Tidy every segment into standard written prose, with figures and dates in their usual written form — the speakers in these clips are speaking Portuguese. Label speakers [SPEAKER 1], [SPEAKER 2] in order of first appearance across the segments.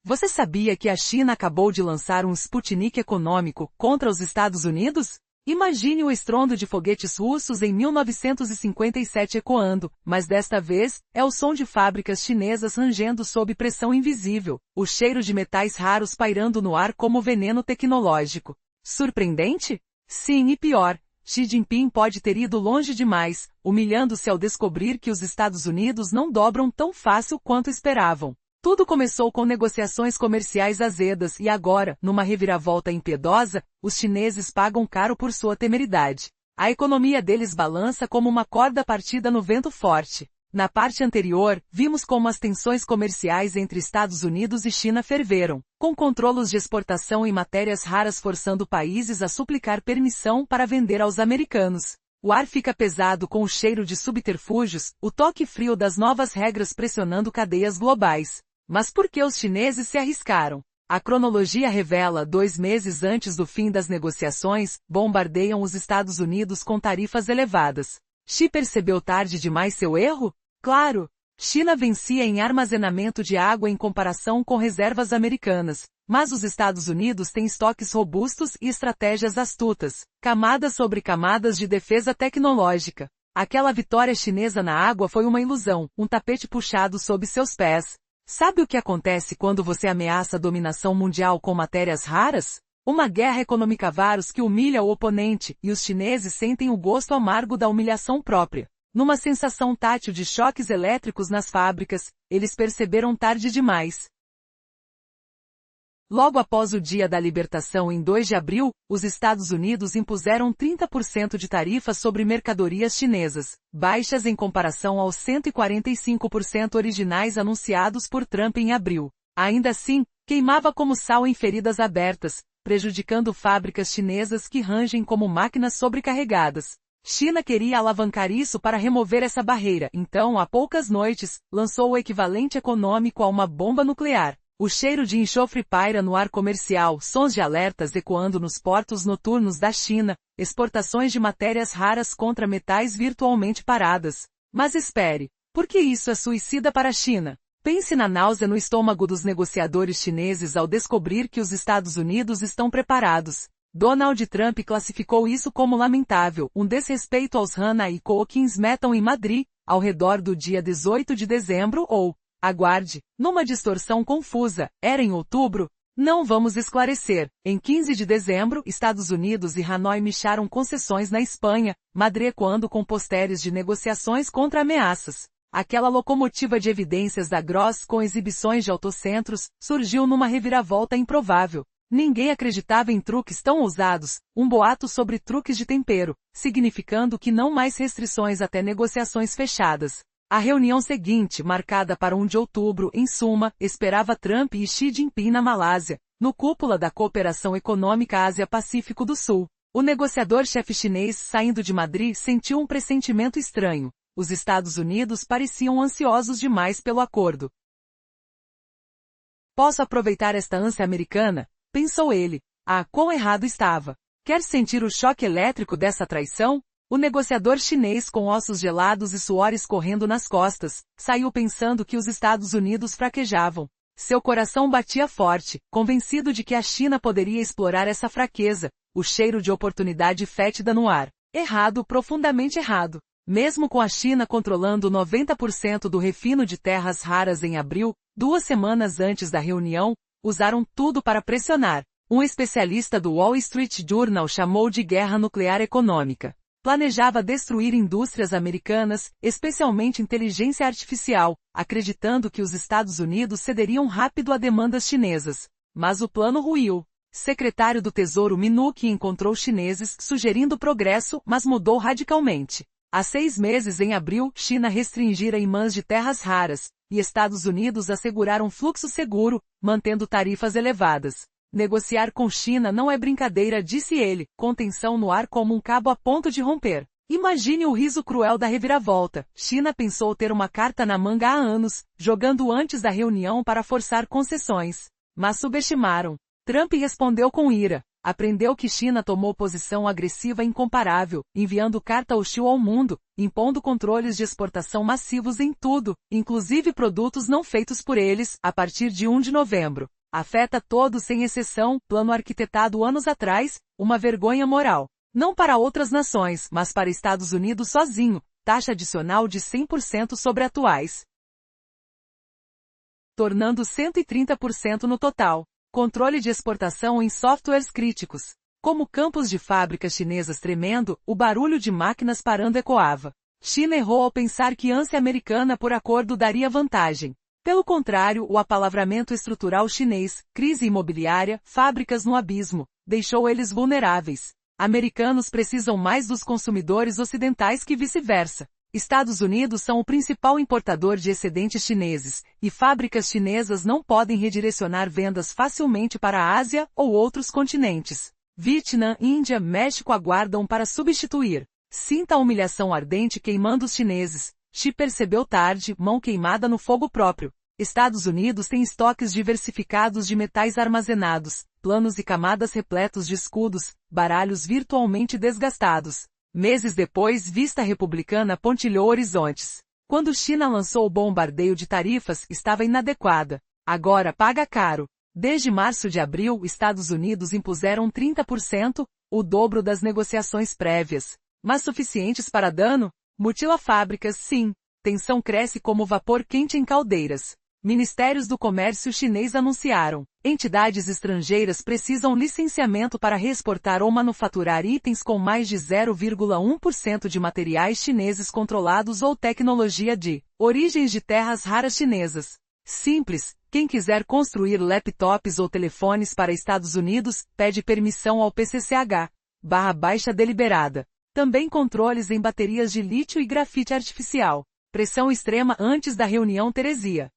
[SPEAKER 1] Você sabia que a China acabou de lançar um Sputnik econômico contra os Estados Unidos? Imagine o estrondo de foguetes russos em 1957 ecoando, mas desta vez, é o som de fábricas chinesas rangendo sob pressão invisível, o cheiro de metais raros pairando no ar como veneno tecnológico. Surpreendente? Sim, e pior. Xi Jinping pode ter ido longe demais, humilhando-se ao descobrir que os Estados Unidos não dobram tão fácil quanto esperavam. Tudo começou com negociações comerciais azedas e agora, numa reviravolta impiedosa, os chineses pagam caro por sua temeridade. A economia deles balança como uma corda partida no vento forte. Na parte anterior, vimos como as tensões comerciais entre Estados Unidos e China ferveram, com controlos de exportação e matérias raras forçando países a suplicar permissão para vender aos americanos. O ar fica pesado com o cheiro de subterfúgios, o toque frio das novas regras pressionando cadeias globais. Mas por que os chineses se arriscaram? A cronologia revela 2 meses antes do fim das negociações, bombardeiam os Estados Unidos com tarifas elevadas. Xi percebeu tarde demais seu erro? Claro! China vencia em armazenamento de água em comparação com reservas americanas, mas os Estados Unidos têm estoques robustos e estratégias astutas, camadas sobre camadas de defesa tecnológica. Aquela vitória chinesa na água foi uma ilusão, um tapete puxado sob seus pés. Sabe o que acontece quando você ameaça a dominação mundial com matérias raras? Uma guerra econômica varos que humilha o oponente, e os chineses sentem o gosto amargo da humilhação própria. Numa sensação tátil de choques elétricos nas fábricas, eles perceberam tarde demais. Logo após o dia da libertação em 2 de abril, os Estados Unidos impuseram 30% de tarifas sobre mercadorias chinesas, baixas em comparação aos 145% originais anunciados por Trump em abril. Ainda assim, queimava como sal em feridas abertas, prejudicando fábricas chinesas que rangem como máquinas sobrecarregadas. China queria alavancar isso para remover essa barreira, então, há poucas noites, lançou o equivalente econômico a uma bomba nuclear. O cheiro de enxofre paira no ar comercial, sons de alertas ecoando nos portos noturnos da China, exportações de matérias raras contra metais virtualmente paradas. Mas espere, por que isso é suicida para a China? Pense na náusea no estômago dos negociadores chineses ao descobrir que os Estados Unidos estão preparados. Donald Trump classificou isso como lamentável, um desrespeito aos Han e Co que metam em Madrid, ao redor do dia 18 de dezembro ou, aguarde, numa distorção confusa, era em outubro? Não vamos esclarecer. Em 15 de dezembro, Estados Unidos e Hanoi mixaram concessões na Espanha, Madrid ecoando com posteres de negociações contra ameaças. Aquela locomotiva de evidências da Gross com exibições de autocentros, surgiu numa reviravolta improvável. Ninguém acreditava em truques tão ousados, um boato sobre truques de tempero, significando que não mais restrições até negociações fechadas. A reunião seguinte, marcada para 1 de outubro, em suma, esperava Trump e Xi Jinping na Malásia, no cúpula da Cooperação Econômica Ásia-Pacífico do Sul. O negociador-chefe chinês, saindo de Madrid, sentiu um pressentimento estranho. Os Estados Unidos pareciam ansiosos demais pelo acordo. Posso aproveitar esta ânsia americana? Pensou ele. Ah, quão errado estava. Quer sentir o choque elétrico dessa traição? O negociador chinês com ossos gelados e suores correndo nas costas, saiu pensando que os Estados Unidos fraquejavam. Seu coração batia forte, convencido de que a China poderia explorar essa fraqueza, o cheiro de oportunidade fétida no ar. Errado, profundamente errado. Mesmo com a China controlando 90% do refino de terras raras em abril, 2 semanas antes da reunião, usaram tudo para pressionar. Um especialista do Wall Street Journal chamou de guerra nuclear econômica. Planejava destruir indústrias americanas, especialmente inteligência artificial, acreditando que os Estados Unidos cederiam rápido a demandas chinesas. Mas o plano ruiu. Secretário do Tesouro Mnuchin encontrou chineses sugerindo progresso, mas mudou radicalmente. Há 6 meses em abril, China restringira imãs de terras raras, e Estados Unidos asseguraram fluxo seguro, mantendo tarifas elevadas. Negociar com China não é brincadeira, disse ele, com tensão no ar como um cabo a ponto de romper. Imagine o riso cruel da reviravolta. China pensou ter uma carta na manga há anos, jogando antes da reunião para forçar concessões. Mas subestimaram. Trump respondeu com ira. aprendeu que China tomou posição agressiva incomparável, enviando carta hostil ao mundo, impondo controles de exportação massivos em tudo, inclusive produtos não feitos por eles, a partir de 1 de novembro. Afeta todos sem exceção, plano arquitetado anos atrás, uma vergonha moral. Não para outras nações, mas para Estados Unidos sozinho, taxa adicional de 100% sobre atuais, tornando 130% no total. Controle de exportação em softwares críticos. Como campos de fábricas chinesas tremendo, o barulho de máquinas parando ecoava. China errou ao pensar que ânsia americana por acordo daria vantagem. Pelo contrário, o apalavramento estrutural chinês, crise imobiliária, fábricas no abismo, deixou eles vulneráveis. Americanos precisam mais dos consumidores ocidentais que vice-versa. Estados Unidos são o principal importador de excedentes chineses, e fábricas chinesas não podem redirecionar vendas facilmente para a Ásia ou outros continentes. Vietnã, Índia, México aguardam para substituir. Sinta a humilhação ardente queimando os chineses. Xi percebeu tarde, mão queimada no fogo próprio. Estados Unidos tem estoques diversificados de metais armazenados, planos e camadas repletos de escudos, baralhos virtualmente desgastados. Meses depois, vista republicana pontilhou horizontes. Quando China lançou o bombardeio de tarifas, estava inadequada. Agora paga caro. Desde março de abril, Estados Unidos impuseram 30%, o dobro das negociações prévias. Mas suficientes para dano? Mutila fábricas, sim. Tensão cresce como vapor quente em caldeiras. Ministérios do Comércio chinês anunciaram. Entidades estrangeiras precisam licenciamento para reexportar ou manufaturar itens com mais de 0,1% de materiais chineses controlados ou tecnologia de origens de terras raras chinesas. Simples, quem quiser construir laptops ou telefones para Estados Unidos, pede permissão ao PCCH/baixa deliberada. Também controles em baterias de lítio e grafite artificial. Pressão extrema antes da reunião Teresia.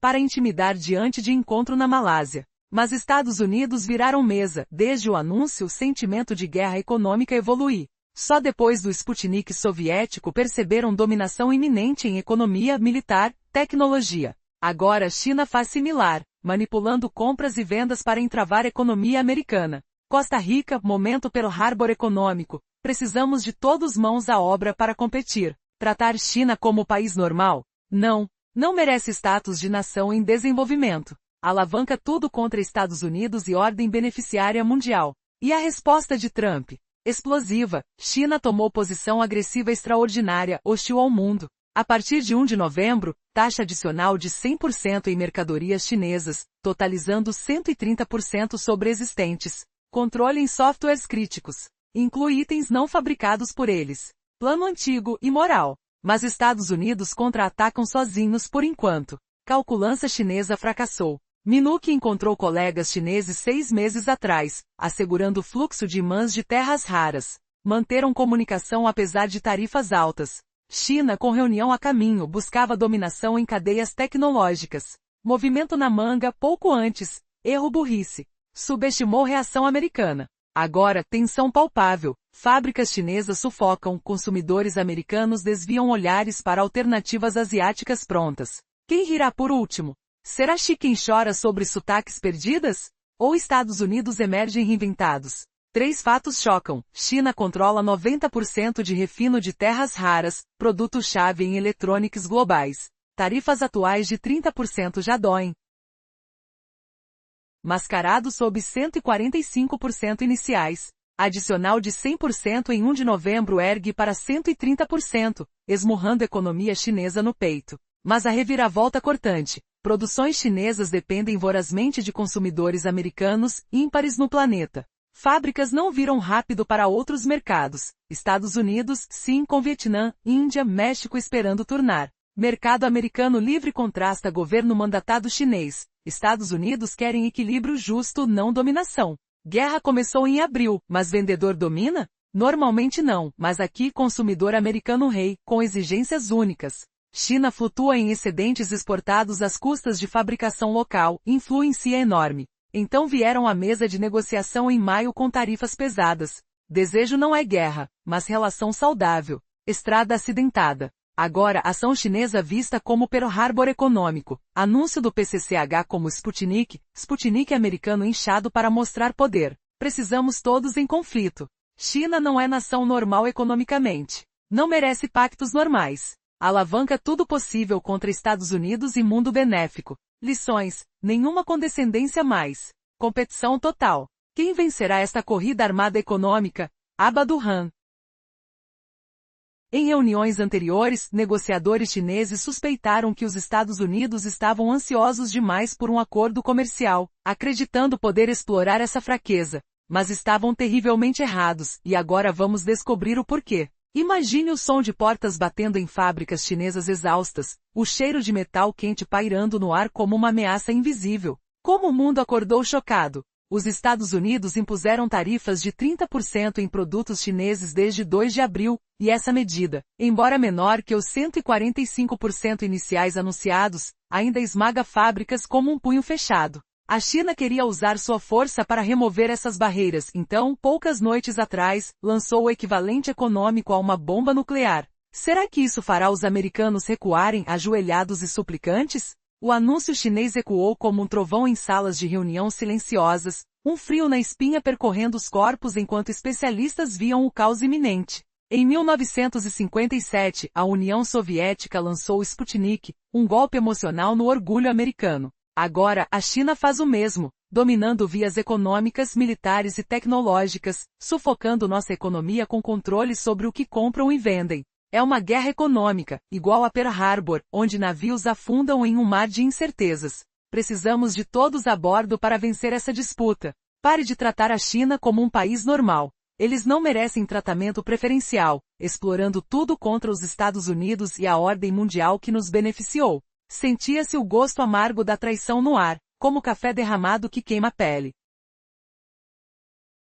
[SPEAKER 1] Para intimidar diante de encontro na Malásia. Mas Estados Unidos viraram mesa, desde o anúncio o sentimento de guerra econômica evolui. Só depois do Sputnik soviético perceberam dominação iminente em economia, militar, tecnologia. Agora a China faz similar, manipulando compras e vendas para entravar a economia americana. Costa Rica, momento Pearl Harbor econômico. Precisamos de todos mãos à obra para competir. Tratar China como país normal? Não. Não merece status de nação em desenvolvimento. Alavanca tudo contra Estados Unidos e ordem beneficiária mundial. E a resposta de Trump? Explosiva. China tomou posição agressiva extraordinária, hostil ao mundo. A partir de 1 de novembro, taxa adicional de 100% em mercadorias chinesas, totalizando 130% sobre existentes. Controle em softwares críticos. Inclui itens não fabricados por eles. Plano antigo e moral. Mas Estados Unidos contra-atacam sozinhos por enquanto. Calculança chinesa fracassou. Minuc encontrou colegas chineses 6 meses atrás, assegurando o fluxo de imãs de terras raras. Manteram comunicação apesar de tarifas altas. China com reunião a caminho buscava dominação em cadeias tecnológicas. Movimento na manga pouco antes. Erro burrice. Subestimou reação americana. Agora, tensão palpável. Fábricas chinesas sufocam, consumidores americanos desviam olhares para alternativas asiáticas prontas. Quem rirá por último? Será Xi quem chora sobre sotaques perdidas? Ou Estados Unidos emergem reinventados? 3 fatos chocam. China controla 90% de refino de terras raras, produto-chave em eletrônicos globais. Tarifas atuais de 30% já doem. Mascarado sob 145% iniciais. Adicional de 100% em 1 de novembro ergue para 130%, esmurrando a economia chinesa no peito. Mas a reviravolta cortante. Produções chinesas dependem vorazmente de consumidores americanos, ímpares no planeta. Fábricas não viram rápido para outros mercados. Estados Unidos, sim, com Vietnã, Índia, México esperando turnar. Mercado americano livre contrasta governo mandatado chinês. Estados Unidos querem equilíbrio justo, não dominação. Guerra começou em abril, mas vendedor domina? Normalmente não, mas aqui consumidor americano rei, com exigências únicas. China flutua em excedentes exportados às custas de fabricação local, influência enorme. Então vieram à mesa de negociação em maio com tarifas pesadas. Desejo não é guerra, mas relação saudável. Estrada acidentada. Agora, ação chinesa vista como Pearl Harbor econômico. Anúncio do PCCH como Sputnik americano inchado para mostrar poder. Precisamos todos em conflito. China não é nação normal economicamente. Não merece pactos normais. Alavanca tudo possível contra Estados Unidos e mundo benéfico. Lições: nenhuma condescendência mais. Competição total. Quem vencerá esta corrida armada econômica? Aba do Han. Em reuniões anteriores, negociadores chineses suspeitaram que os Estados Unidos estavam ansiosos demais por um acordo comercial, acreditando poder explorar essa fraqueza. Mas estavam terrivelmente errados, e agora vamos descobrir o porquê. Imagine o som de portas batendo em fábricas chinesas exaustas, o cheiro de metal quente pairando no ar como uma ameaça invisível. Como o mundo acordou chocado. Os Estados Unidos impuseram tarifas de 30% em produtos chineses desde 2 de abril, e essa medida, embora menor que os 145% iniciais anunciados, ainda esmaga fábricas como um punho fechado. A China queria usar sua força para remover essas barreiras, então, poucas noites atrás, lançou o equivalente econômico a uma bomba nuclear. Será que isso fará os americanos recuarem ajoelhados e suplicantes? O anúncio chinês ecoou como um trovão em salas de reunião silenciosas, um frio na espinha percorrendo os corpos enquanto especialistas viam o caos iminente. Em 1957, a União Soviética lançou o Sputnik, um golpe emocional no orgulho americano. Agora, a China faz o mesmo, dominando vias econômicas, militares e tecnológicas, sufocando nossa economia com controle sobre o que compram e vendem. É uma guerra econômica, igual a Pearl Harbor, onde navios afundam em um mar de incertezas. Precisamos de todos a bordo para vencer essa disputa. Pare de tratar a China como um país normal. Eles não merecem tratamento preferencial, explorando tudo contra os Estados Unidos e a ordem mundial que nos beneficiou. Sentia-se o gosto amargo da traição no ar, como café derramado que queima a pele.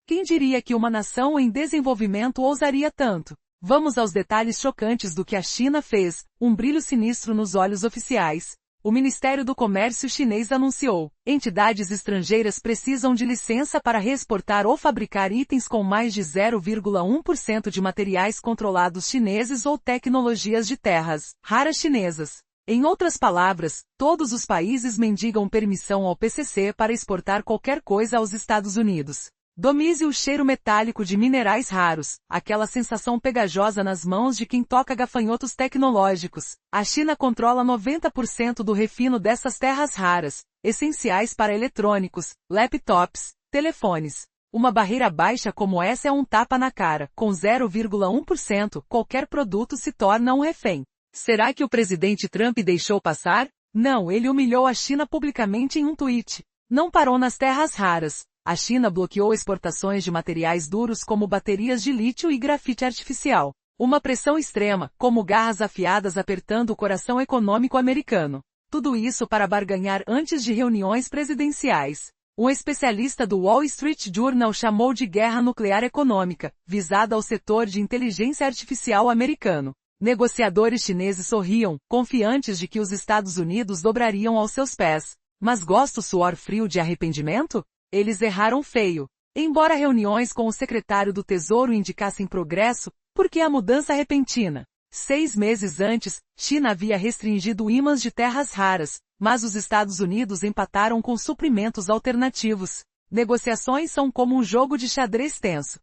[SPEAKER 1] Quem diria que uma nação em desenvolvimento ousaria tanto? Vamos aos detalhes chocantes do que a China fez, um brilho sinistro nos olhos oficiais. O Ministério do Comércio chinês anunciou: entidades estrangeiras precisam de licença para reexportar ou fabricar itens com mais de 0,1% de materiais controlados chineses ou tecnologias de terras raras chinesas. Em outras palavras, todos os países mendigam permissão ao PCC para exportar qualquer coisa aos Estados Unidos. Domise o cheiro metálico de minerais raros, aquela sensação pegajosa nas mãos de quem toca gafanhotos tecnológicos. A China controla 90% do refino dessas terras raras, essenciais para eletrônicos, laptops, telefones. Uma barreira baixa como essa é um tapa na cara. Com 0,1%, qualquer produto se torna um refém. Será que o presidente Trump deixou passar? Não, ele humilhou a China publicamente em um tweet. Não parou nas terras raras. A China bloqueou exportações de materiais duros como baterias de lítio e grafite artificial. Uma pressão extrema, como garras afiadas apertando o coração econômico americano. Tudo isso para barganhar antes de reuniões presidenciais. Um especialista do Wall Street Journal chamou de guerra nuclear econômica, visada ao setor de inteligência artificial americano. Negociadores chineses sorriam, confiantes de que os Estados Unidos dobrariam aos seus pés. Mas gosta o suor frio de arrependimento? Eles erraram feio. Embora reuniões com o secretário do Tesouro indicassem progresso, por que a mudança repentina? 6 meses antes, China havia restringido ímãs de terras raras, mas os Estados Unidos empataram com suprimentos alternativos. Negociações são como um jogo de xadrez tenso.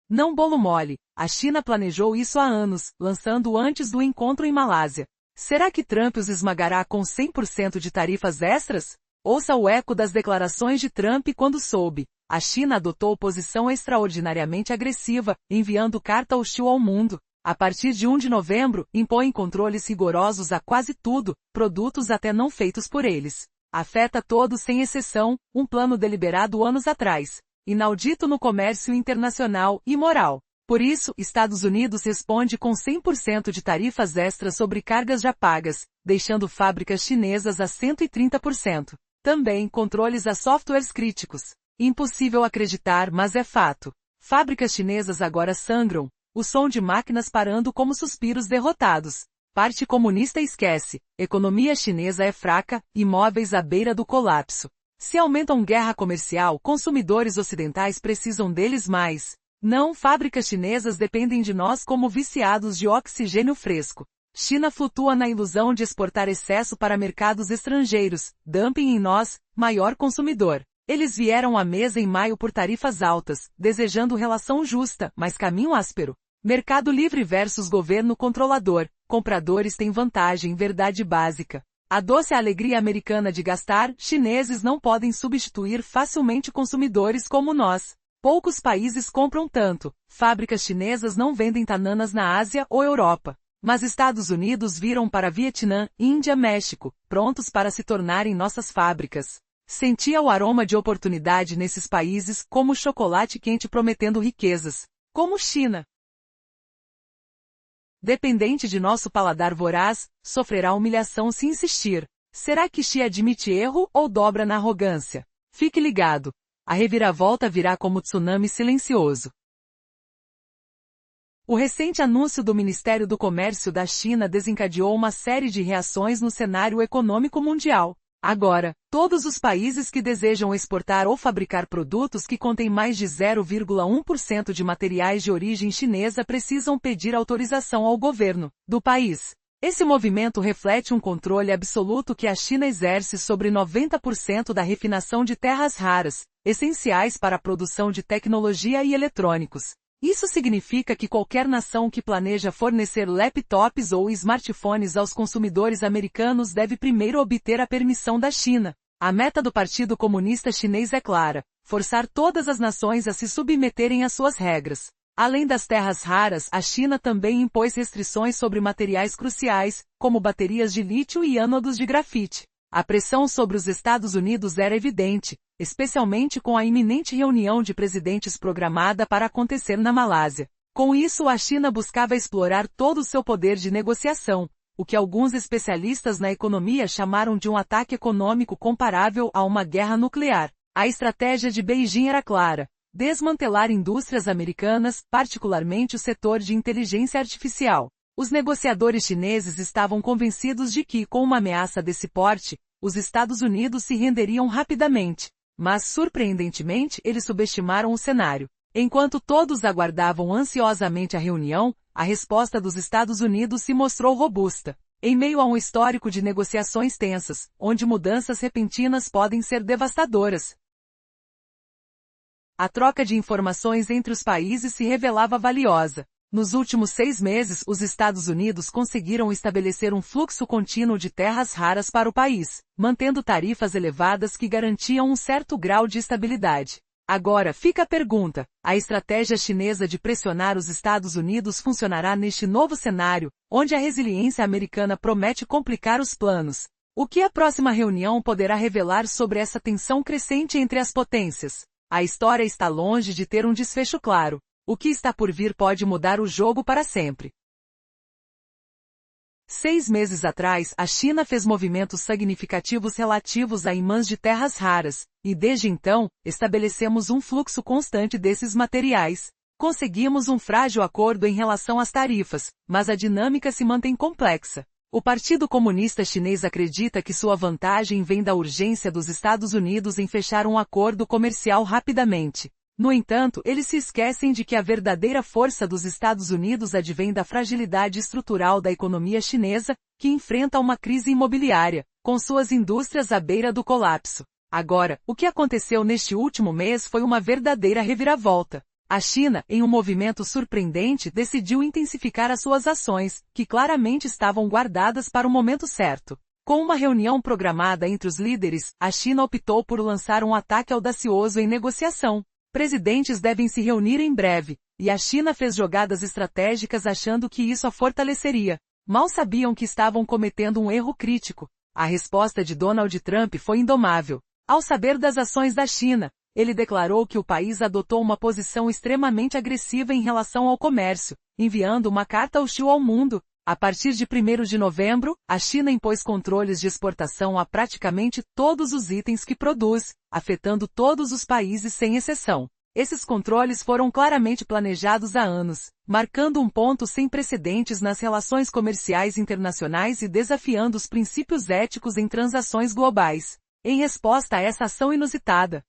[SPEAKER 1] Não bolo mole. A China planejou isso há anos, lançando antes do encontro em Malásia. Será que Trump os esmagará com 100% de tarifas extras? Ouça o eco das declarações de Trump quando soube. A China adotou posição extraordinariamente agressiva, enviando carta hostil ao mundo. A partir de 1 de novembro, impõe controles rigorosos a quase tudo, produtos até não feitos por eles. Afeta todos sem exceção, um plano deliberado anos atrás. Inaudito no comércio internacional e moral. Por isso, Estados Unidos responde com 100% de tarifas extras sobre cargas já pagas, deixando fábricas chinesas a 130%. Também controles a softwares críticos. Impossível acreditar, mas é fato. Fábricas chinesas agora sangram, o som de máquinas parando como suspiros derrotados. Parte comunista esquece, economia chinesa é fraca, imóveis à beira do colapso. Se aumentam guerra comercial, consumidores ocidentais precisam deles mais. Não, fábricas chinesas dependem de nós como viciados de oxigênio fresco. China flutua na ilusão de exportar excesso para mercados estrangeiros, dumping em nós, maior consumidor. Eles vieram à mesa em maio por tarifas altas, desejando relação justa, mas caminho áspero. Mercado livre versus governo controlador. Compradores têm vantagem, verdade básica. A doce alegria americana de gastar, chineses não podem substituir facilmente consumidores como nós. Poucos países compram tanto. Fábricas chinesas não vendem bananas na Ásia ou Europa. Mas Estados Unidos viram para Vietnã, Índia, México, prontos para se tornarem nossas fábricas. Sentia o aroma de oportunidade nesses países, como chocolate quente prometendo riquezas. Como China. Dependente de nosso paladar voraz, sofrerá humilhação se insistir. Será que Xi admite erro ou dobra na arrogância? Fique ligado. A reviravolta virá como tsunami silencioso. O recente anúncio do Ministério do Comércio da China desencadeou uma série de reações no cenário econômico mundial. Agora, todos os países que desejam exportar ou fabricar produtos que contêm mais de 0,1% de materiais de origem chinesa precisam pedir autorização ao governo do país. Esse movimento reflete um controle absoluto que a China exerce sobre 90% da refinação de terras raras, essenciais para a produção de tecnologia e eletrônicos. Isso significa que qualquer nação que planeja fornecer laptops ou smartphones aos consumidores americanos deve primeiro obter a permissão da China. A meta do Partido Comunista Chinês é clara: forçar todas as nações a se submeterem às suas regras. Além das terras raras, a China também impôs restrições sobre materiais cruciais, como baterias de lítio e ânodos de grafite. A pressão sobre os Estados Unidos era evidente, especialmente com a iminente reunião de presidentes programada para acontecer na Malásia. Com isso, a China buscava explorar todo o seu poder de negociação, o que alguns especialistas na economia chamaram de um ataque econômico comparável a uma guerra nuclear. A estratégia de Beijing era clara: desmantelar indústrias americanas, particularmente o setor de inteligência artificial. Os negociadores chineses estavam convencidos de que, com uma ameaça desse porte, os Estados Unidos se renderiam rapidamente. Mas, surpreendentemente, eles subestimaram o cenário. Enquanto todos aguardavam ansiosamente a reunião, a resposta dos Estados Unidos se mostrou robusta. Em meio a um histórico de negociações tensas, onde mudanças repentinas podem ser devastadoras, a troca de informações entre os países se revelava valiosa. Nos últimos 6 meses, os Estados Unidos conseguiram estabelecer um fluxo contínuo de terras raras para o país, mantendo tarifas elevadas que garantiam um certo grau de estabilidade. Agora fica a pergunta: a estratégia chinesa de pressionar os Estados Unidos funcionará neste novo cenário, onde a resiliência americana promete complicar os planos? O que a próxima reunião poderá revelar sobre essa tensão crescente entre as potências? A história está longe de ter um desfecho claro. O que está por vir pode mudar o jogo para sempre. 6 meses atrás, a China fez movimentos significativos relativos a imãs de terras raras, e desde então, estabelecemos um fluxo constante desses materiais. Conseguimos um frágil acordo em relação às tarifas, mas a dinâmica se mantém complexa. O Partido Comunista Chinês acredita que sua vantagem vem da urgência dos Estados Unidos em fechar um acordo comercial rapidamente. No entanto, eles se esquecem de que a verdadeira força dos Estados Unidos advém da fragilidade estrutural da economia chinesa, que enfrenta uma crise imobiliária, com suas indústrias à beira do colapso. Agora, o que aconteceu neste último mês foi uma verdadeira reviravolta. A China, em um movimento surpreendente, decidiu intensificar as suas ações, que claramente estavam guardadas para o momento certo. Com uma reunião programada entre os líderes, a China optou por lançar um ataque audacioso em negociação. Presidentes devem se reunir em breve, e a China fez jogadas estratégicas achando que isso a fortaleceria. Mal sabiam que estavam cometendo um erro crítico. A resposta de Donald Trump foi indomável. Ao saber das ações da China, ele declarou que o país adotou uma posição extremamente agressiva em relação ao comércio, enviando uma carta hostil ao mundo. A partir de 1º de novembro, a China impôs controles de exportação a praticamente todos os itens que produz, afetando todos os países sem exceção. Esses controles foram claramente planejados há anos, marcando um ponto sem precedentes nas relações comerciais internacionais e desafiando os princípios éticos em transações globais. Em resposta a essa ação inusitada,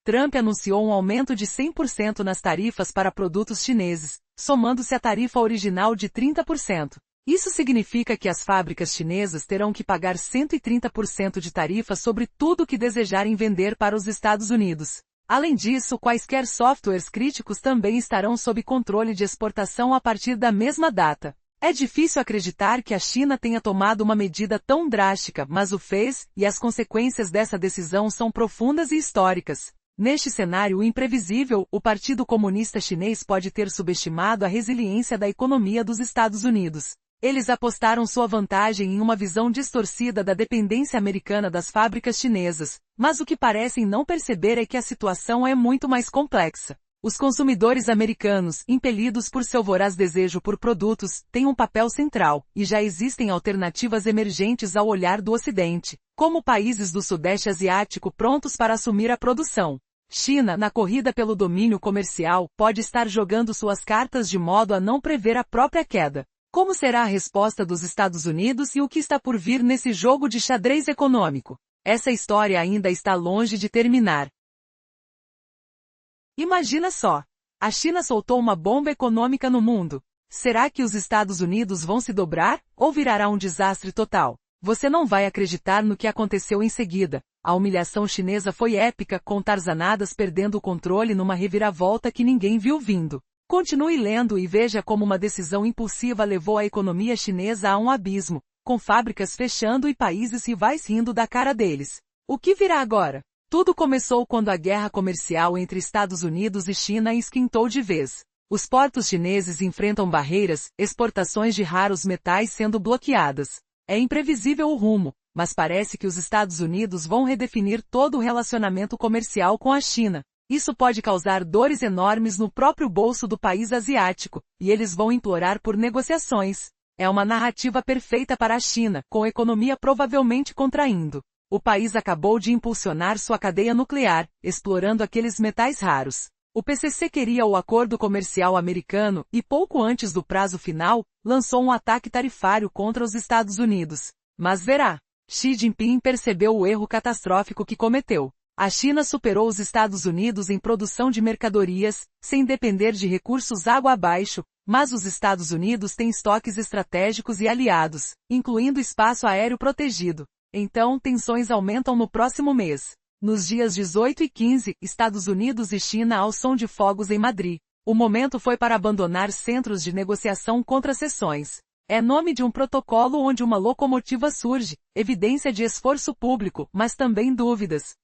[SPEAKER 1] Trump anunciou um aumento de 100% nas tarifas para produtos chineses, somando-se à tarifa original de 30%. Isso significa que as fábricas chinesas terão que pagar 130% de tarifa sobre tudo que desejarem vender para os Estados Unidos. Além disso, quaisquer softwares críticos também estarão sob controle de exportação a partir da mesma data. É difícil acreditar que a China tenha tomado uma medida tão drástica, mas o fez, e as consequências dessa decisão são profundas e históricas. Neste cenário imprevisível, o Partido Comunista Chinês pode ter subestimado a resiliência da economia dos Estados Unidos. Eles apostaram sua vantagem em uma visão distorcida da dependência americana das fábricas chinesas, mas o que parecem não perceber é que a situação é muito mais complexa. Os consumidores americanos, impelidos por seu voraz desejo por produtos, têm um papel central, e já existem alternativas emergentes ao olhar do Ocidente, como países do Sudeste Asiático prontos para assumir a produção. China, na corrida pelo domínio comercial, pode estar jogando suas cartas de modo a não prever a própria queda. Como será a resposta dos Estados Unidos e o que está por vir nesse jogo de xadrez econômico? Essa história ainda está longe de terminar. Imagina só! A China soltou uma bomba econômica no mundo. Será que os Estados Unidos vão se dobrar, ou virará um desastre total? Você não vai acreditar no que aconteceu em seguida. A humilhação chinesa foi épica, com tarzanadas perdendo o controle numa reviravolta que ninguém viu vindo. Continue lendo e veja como uma decisão impulsiva levou a economia chinesa a um abismo, com fábricas fechando e países rivais rindo da cara deles. O que virá agora? Tudo começou quando a guerra comercial entre Estados Unidos e China esquentou de vez. Os portos chineses enfrentam barreiras, exportações de raros metais sendo bloqueadas. É imprevisível o rumo, mas parece que os Estados Unidos vão redefinir todo o relacionamento comercial com a China. Isso pode causar dores enormes no próprio bolso do país asiático, e eles vão implorar por negociações. É uma narrativa perfeita para a China, com a economia provavelmente contraindo. O país acabou de impulsionar sua cadeia nuclear, explorando aqueles metais raros. O PCC queria o acordo comercial americano e, pouco antes do prazo final, lançou um ataque tarifário contra os Estados Unidos. Mas verá, Xi Jinping percebeu o erro catastrófico que cometeu. A China superou os Estados Unidos em produção de mercadorias, sem depender de recursos água abaixo, mas os Estados Unidos têm estoques estratégicos e aliados, incluindo espaço aéreo protegido. Então, tensões aumentam no próximo mês. Nos dias 18 e 15, Estados Unidos e China ao som de fogos em Madrid. O momento foi para abandonar centros de negociação contra seções. É nome de um protocolo onde uma locomotiva surge, evidência de esforço público, mas também dúvidas.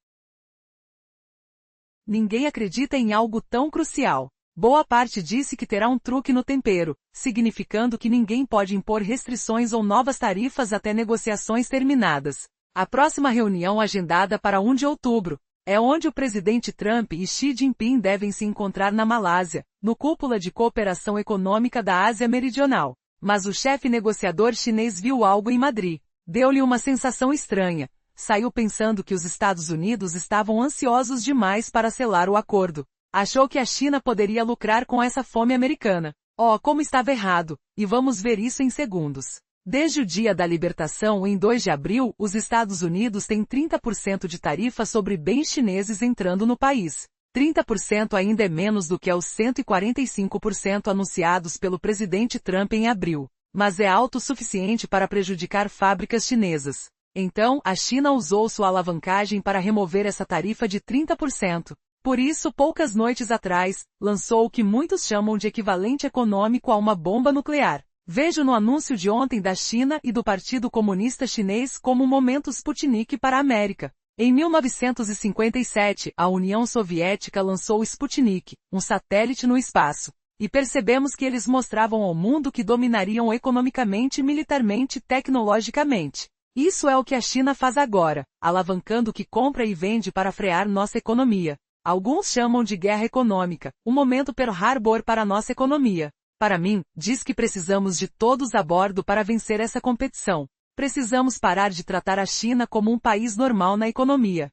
[SPEAKER 1] Ninguém acredita em algo tão crucial. Boa parte disse que terá um truque no tempero, significando que ninguém pode impor restrições ou novas tarifas até negociações terminadas. A próxima reunião agendada para 1 de outubro é onde o presidente Trump e Xi Jinping devem se encontrar na Malásia, no Cúpula de Cooperação Econômica da Ásia Meridional. Mas o chefe negociador chinês viu algo em Madrid. Deu-lhe uma sensação estranha. Saiu pensando que os Estados Unidos estavam ansiosos demais para selar o acordo. Achou que a China poderia lucrar com essa fome americana. Oh, como estava errado! E vamos ver isso em segundos. Desde o dia da libertação, em 2 de abril, os Estados Unidos têm 30% de tarifa sobre bens chineses entrando no país. 30% ainda é menos do que os 145% anunciados pelo presidente Trump em abril. Mas é alto o suficiente para prejudicar fábricas chinesas. Então, a China usou sua alavancagem para remover essa tarifa de 30%. Por isso, poucas noites atrás, lançou o que muitos chamam de equivalente econômico a uma bomba nuclear. Vejo no anúncio de ontem da China e do Partido Comunista Chinês como um momento Sputnik para a América. Em 1957, a União Soviética lançou o Sputnik, um satélite no espaço. E percebemos que eles mostravam ao mundo que dominariam economicamente, militarmente e tecnologicamente. Isso é o que a China faz agora, alavancando o que compra e vende para frear nossa economia. Alguns chamam de guerra econômica, um momento Pearl Harbor para nossa economia. Para mim, diz que precisamos de todos a bordo para vencer essa competição. Precisamos parar de tratar a China como um país normal na economia.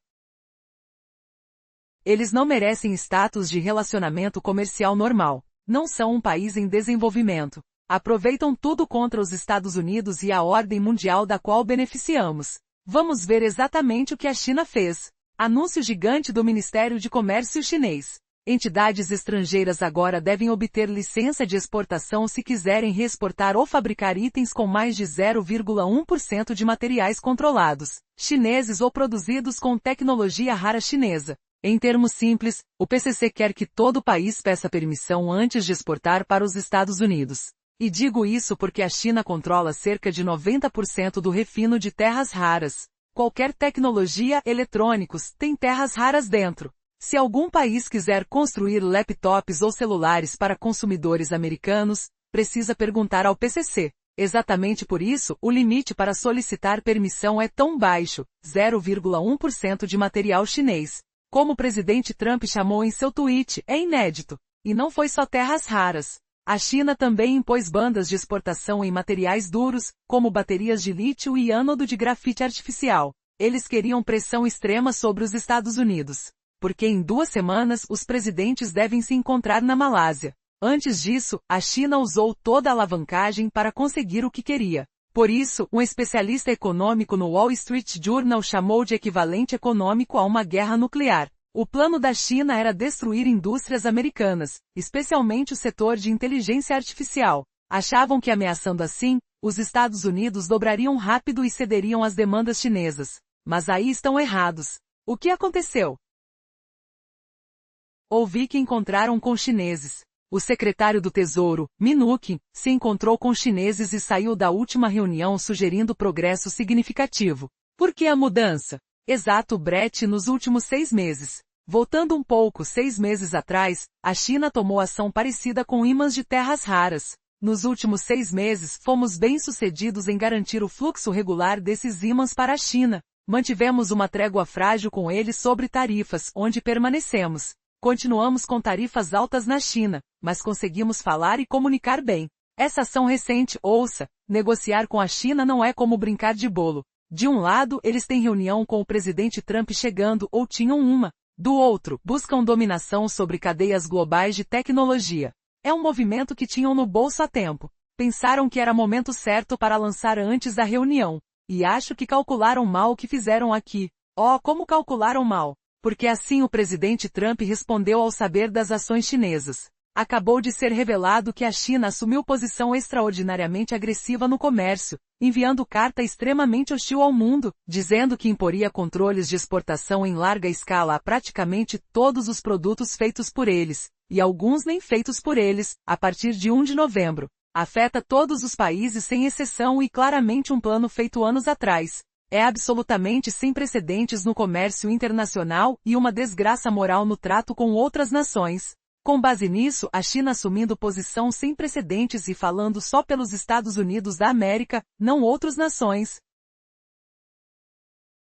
[SPEAKER 1] Eles não merecem status de relacionamento comercial normal. Não são um país em desenvolvimento. Aproveitam tudo contra os Estados Unidos e a ordem mundial da qual beneficiamos. Vamos ver exatamente o que a China fez. Anúncio gigante do Ministério de Comércio chinês. Entidades estrangeiras agora devem obter licença de exportação se quiserem reexportar ou fabricar itens com mais de 0,1% de materiais controlados, chineses ou produzidos com tecnologia rara chinesa. Em termos simples, o PCC quer que todo o país peça permissão antes de exportar para os Estados Unidos. E digo isso porque a China controla cerca de 90% do refino de terras raras. Qualquer tecnologia, eletrônicos, tem terras raras dentro. Se algum país quiser construir laptops ou celulares para consumidores americanos, precisa perguntar ao PCC. Exatamente por isso, o limite para solicitar permissão é tão baixo, 0,1% de material chinês. Como o presidente Trump chamou em seu tweet, é inédito. E não foi só terras raras. A China também impôs bandas de exportação em materiais duros, como baterias de lítio e ânodo de grafite artificial. Eles queriam pressão extrema sobre os Estados Unidos. Porque em 2 semanas os presidentes devem se encontrar na Malásia. Antes disso, a China usou toda a alavancagem para conseguir o que queria. Por isso, um especialista econômico no Wall Street Journal chamou de equivalente econômico a uma guerra nuclear. O plano da China era destruir indústrias americanas, especialmente o setor de inteligência artificial. Achavam que ameaçando assim, os Estados Unidos dobrariam rápido e cederiam às demandas chinesas. Mas aí estão errados. O que aconteceu? Ouvi que encontraram com chineses. O secretário do Tesouro, Mnuchin, se encontrou com chineses e saiu da última reunião sugerindo progresso significativo. Por que a mudança? Exato, Brett, nos últimos 6 meses. Voltando um pouco 6 meses atrás, a China tomou ação parecida com ímãs de terras raras. Nos últimos 6 meses, fomos bem-sucedidos em garantir o fluxo regular desses ímãs para a China. Mantivemos uma trégua frágil com eles sobre tarifas, onde permanecemos. Continuamos com tarifas altas na China, mas conseguimos falar e comunicar bem. Essa ação recente, ouça, negociar com a China não é como brincar de bolo. De um lado, eles têm reunião com o presidente Trump chegando, ou tinham uma. Do outro, buscam dominação sobre cadeias globais de tecnologia. É um movimento que tinham no bolso há tempo. Pensaram que era momento certo para lançar antes da reunião. E acho que calcularam mal o que fizeram aqui. Oh, como calcularam mal! Porque assim o presidente Trump respondeu ao saber das ações chinesas. Acabou de ser revelado que a China assumiu posição extraordinariamente agressiva no comércio, enviando carta extremamente hostil ao mundo, dizendo que imporia controles de exportação em larga escala a praticamente todos os produtos feitos por eles, e alguns nem feitos por eles, a partir de 1 de novembro. Afeta todos os países sem exceção e claramente um plano feito anos atrás. É absolutamente sem precedentes no comércio internacional e uma desgraça moral no trato com outras nações. Com base nisso, a China assumindo posição sem precedentes e falando só pelos Estados Unidos da América, não outras nações.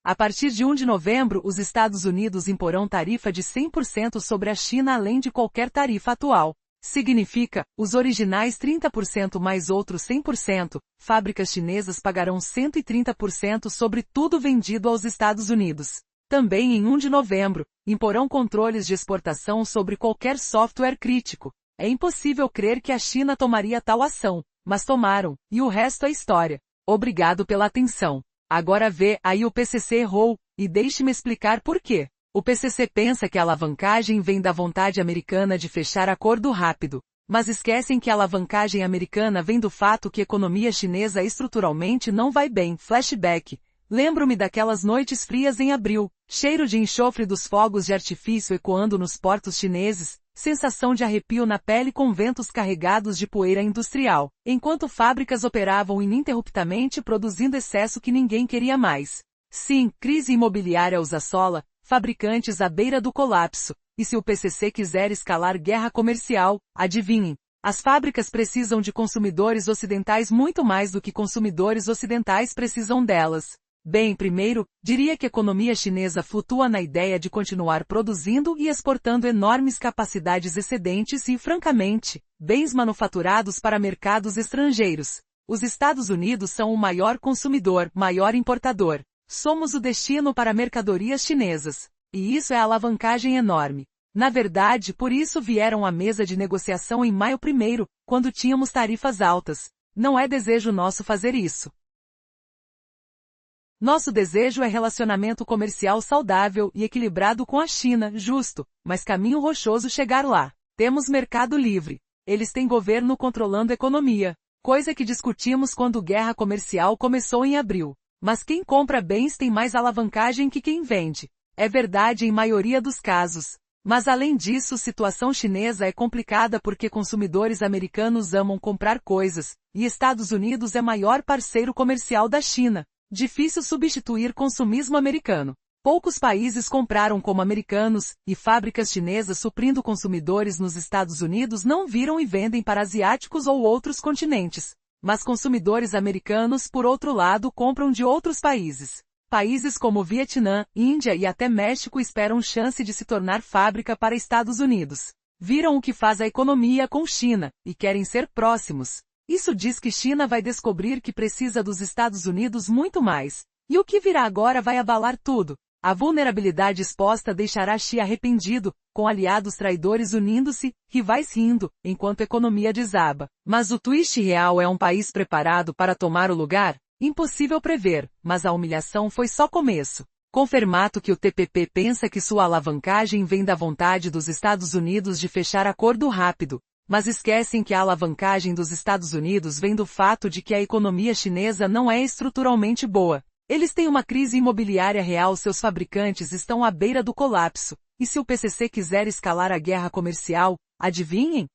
[SPEAKER 1] A partir de 1 de novembro, os Estados Unidos imporão tarifa de 100% sobre a China além de qualquer tarifa atual. Significa, os originais 30% mais outros 100%, fábricas chinesas pagarão 130% sobre tudo vendido aos Estados Unidos. Também em 1 de novembro, imporão controles de exportação sobre qualquer software crítico. É impossível crer que a China tomaria tal ação, mas tomaram, e o resto é história. Obrigado pela atenção. Agora vê, aí o PCC errou, e deixe-me explicar por quê. O PCC pensa que a alavancagem vem da vontade americana de fechar acordo rápido, mas esquecem que a alavancagem americana vem do fato que a economia chinesa estruturalmente não vai bem. Flashback. Lembro-me daquelas noites frias em abril, cheiro de enxofre dos fogos de artifício ecoando nos portos chineses, sensação de arrepio na pele com ventos carregados de poeira industrial, enquanto fábricas operavam ininterruptamente produzindo excesso que ninguém queria mais. Sim, crise imobiliária os assola, fabricantes à beira do colapso, e se o PCC quiser escalar guerra comercial, adivinhem, as fábricas precisam de consumidores ocidentais muito mais do que consumidores ocidentais precisam delas. Bem, primeiro, diria que a economia chinesa flutua na ideia de continuar produzindo e exportando enormes capacidades excedentes e, francamente, bens manufaturados para mercados estrangeiros. Os Estados Unidos são o maior consumidor, maior importador. Somos o destino para mercadorias chinesas. E isso é alavancagem enorme. Na verdade, por isso vieram à mesa de negociação em maio 1º, quando tínhamos tarifas altas. Não é desejo nosso fazer isso. Nosso desejo é relacionamento comercial saudável e equilibrado com a China, justo, mas caminho rochoso chegar lá. Temos mercado livre. Eles têm governo controlando a economia, coisa que discutimos quando a guerra comercial começou em abril. Mas quem compra bens tem mais alavancagem que quem vende. É verdade em maioria dos casos. Mas além disso, a situação chinesa é complicada porque consumidores americanos amam comprar coisas, e Estados Unidos é maior parceiro comercial da China. Difícil substituir consumismo americano. Poucos países compraram como americanos, e fábricas chinesas suprindo consumidores nos Estados Unidos não viram e vendem para asiáticos ou outros continentes. Mas consumidores americanos, por outro lado, compram de outros países. Países como Vietnã, Índia e até México esperam chance de se tornar fábrica para Estados Unidos. Viram o que faz a economia com China, e querem ser próximos. Isso diz que China vai descobrir que precisa dos Estados Unidos muito mais. E o que virá agora vai abalar tudo. A vulnerabilidade exposta deixará Xi arrependido, com aliados traidores unindo-se, rivais rindo, enquanto a economia desaba. Mas o twist real é um país preparado para tomar o lugar? Impossível prever, mas a humilhação foi só começo. Confirmado que o TPP pensa que sua alavancagem vem da vontade dos Estados Unidos de fechar acordo rápido, mas esquecem que a alavancagem dos Estados Unidos vem do fato de que a economia chinesa não é estruturalmente boa. Eles têm uma crise imobiliária real, seus fabricantes estão à beira do colapso, e se o PCC quiser escalar a guerra comercial, adivinhem?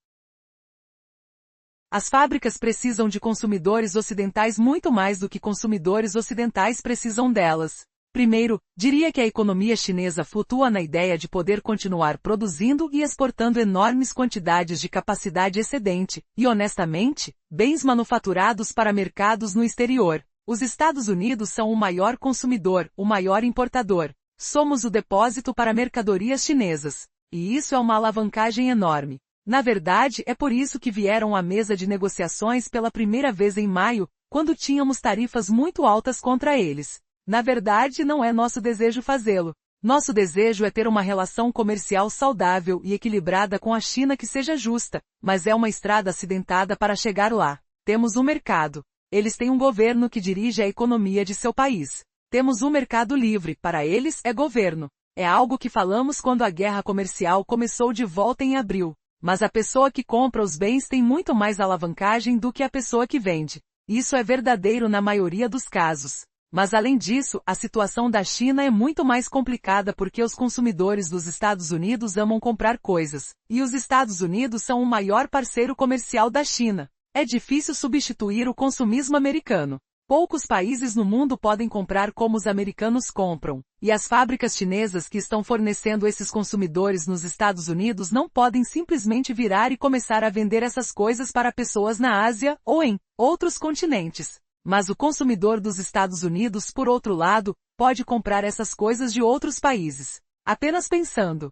[SPEAKER 1] As fábricas precisam de consumidores ocidentais muito mais do que consumidores ocidentais precisam delas. Primeiro, diria que a economia chinesa flutua na ideia de poder continuar produzindo e exportando enormes quantidades de capacidade excedente, e honestamente, bens manufaturados para mercados no exterior. Os Estados Unidos são o maior consumidor, o maior importador. Somos o depósito para mercadorias chinesas. E isso é uma alavancagem enorme. Na verdade, é por isso que vieram à mesa de negociações pela primeira vez em maio, quando tínhamos tarifas muito altas contra eles. Na verdade, não é nosso desejo fazê-lo. Nosso desejo é ter uma relação comercial saudável e equilibrada com a China que seja justa, mas é uma estrada acidentada para chegar lá. Temos um mercado. Eles têm um governo que dirige a economia de seu país. Temos um mercado livre, para eles é governo. É algo que falamos quando a guerra comercial começou de volta em abril. Mas a pessoa que compra os bens tem muito mais alavancagem do que a pessoa que vende. Isso é verdadeiro na maioria dos casos. Mas além disso, a situação da China é muito mais complicada porque os consumidores dos Estados Unidos amam comprar coisas. E os Estados Unidos são o maior parceiro comercial da China. É difícil substituir o consumismo americano. Poucos países no mundo podem comprar como os americanos compram, e as fábricas chinesas que estão fornecendo esses consumidores nos Estados Unidos não podem simplesmente virar e começar a vender essas coisas para pessoas na Ásia ou em outros continentes. Mas o consumidor dos Estados Unidos, por outro lado, pode comprar essas coisas de outros países. Apenas pensando.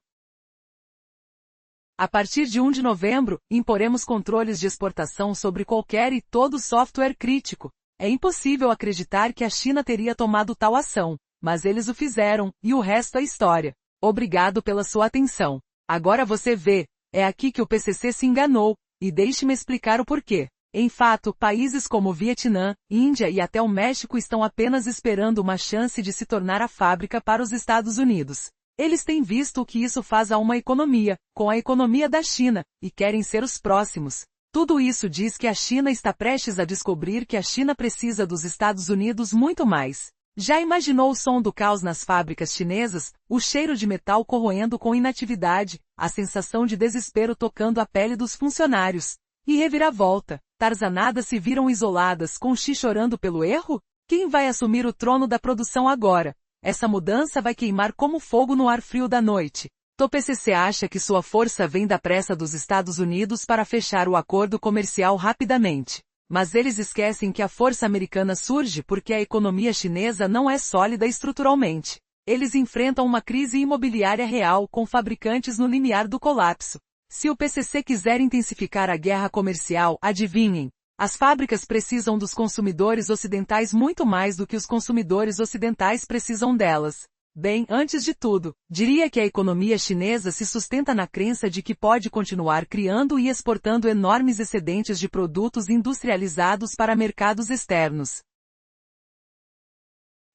[SPEAKER 1] A partir de 1 de novembro, imporemos controles de exportação sobre qualquer e todo software crítico. É impossível acreditar que a China teria tomado tal ação, mas eles o fizeram, e o resto é história. Obrigado pela sua atenção. Agora você vê, é aqui que o PCC se enganou, e deixe-me explicar o porquê. Em fato, países como Vietnã, Índia e até o México estão apenas esperando uma chance de se tornar a fábrica para os Estados Unidos. Eles têm visto o que isso faz a uma economia, com a economia da China, e querem ser os próximos. Tudo isso diz que a China está prestes a descobrir que a China precisa dos Estados Unidos muito mais. Já imaginou o som do caos nas fábricas chinesas, o cheiro de metal corroendo com inatividade, a sensação de desespero tocando a pele dos funcionários? E reviravolta, tarzanadas se viram isoladas com Xi chorando pelo erro? Quem vai assumir o trono da produção agora? Essa mudança vai queimar como fogo no ar frio da noite. O PCC acha que sua força vem da pressa dos Estados Unidos para fechar o acordo comercial rapidamente. Mas eles esquecem que a força americana surge porque a economia chinesa não é sólida estruturalmente. Eles enfrentam uma crise imobiliária real com fabricantes no limiar do colapso. Se o PCC quiser intensificar a guerra comercial, adivinhem, as fábricas precisam dos consumidores ocidentais muito mais do que os consumidores ocidentais precisam delas. Bem, antes de tudo, diria que a economia chinesa se sustenta na crença de que pode continuar criando e exportando enormes excedentes de produtos industrializados para mercados externos.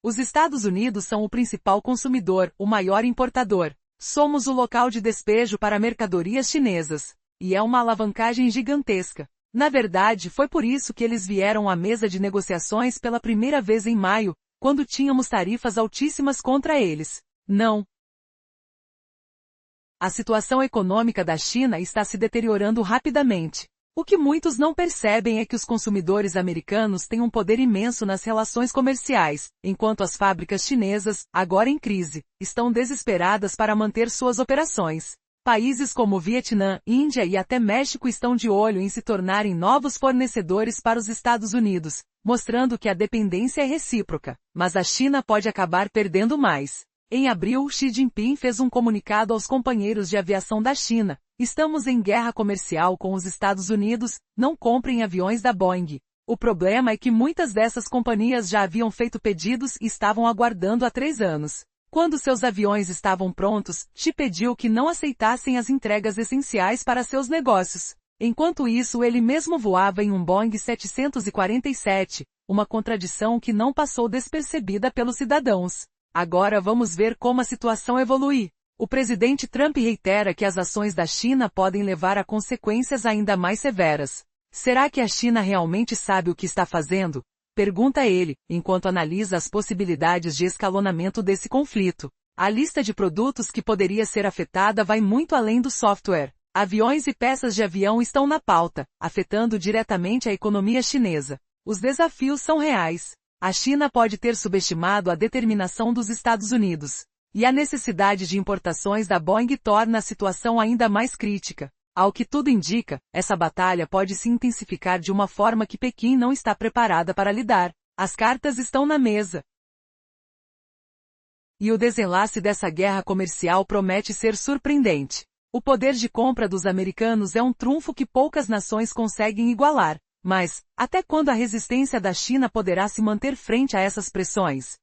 [SPEAKER 1] Os Estados Unidos são o principal consumidor, o maior importador. Somos o local de despejo para mercadorias chinesas. E é uma alavancagem gigantesca. Na verdade, foi por isso que eles vieram à mesa de negociações pela primeira vez em maio, quando tínhamos tarifas altíssimas contra eles. Não. A situação econômica da China está se deteriorando rapidamente. O que muitos não percebem é que os consumidores americanos têm um poder imenso nas relações comerciais, enquanto as fábricas chinesas, agora em crise, estão desesperadas para manter suas operações. Países como Vietnã, Índia e até México estão de olho em se tornarem novos fornecedores para os Estados Unidos, mostrando que a dependência é recíproca, mas a China pode acabar perdendo mais. Em abril, Xi Jinping fez um comunicado aos companheiros de aviação da China: estamos em guerra comercial com os Estados Unidos, não comprem aviões da Boeing. O problema é que muitas dessas companhias já haviam feito pedidos e estavam aguardando há 3 anos. Quando seus aviões estavam prontos, Xi pediu que não aceitassem as entregas essenciais para seus negócios. Enquanto isso, ele mesmo voava em um Boeing 747, uma contradição que não passou despercebida pelos cidadãos. Agora vamos ver como a situação evolui. O presidente Trump reitera que as ações da China podem levar a consequências ainda mais severas. Será que a China realmente sabe o que está fazendo? Pergunta ele, enquanto analisa as possibilidades de escalonamento desse conflito. A lista de produtos que poderia ser afetada vai muito além do software. Aviões e peças de avião estão na pauta, afetando diretamente a economia chinesa. Os desafios são reais. A China pode ter subestimado a determinação dos Estados Unidos. E a necessidade de importações da Boeing torna a situação ainda mais crítica. Ao que tudo indica, essa batalha pode se intensificar de uma forma que Pequim não está preparada para lidar. As cartas estão na mesa. E o desenlace dessa guerra comercial promete ser surpreendente. O poder de compra dos americanos é um trunfo que poucas nações conseguem igualar. Mas, até quando a resistência da China poderá se manter frente a essas pressões?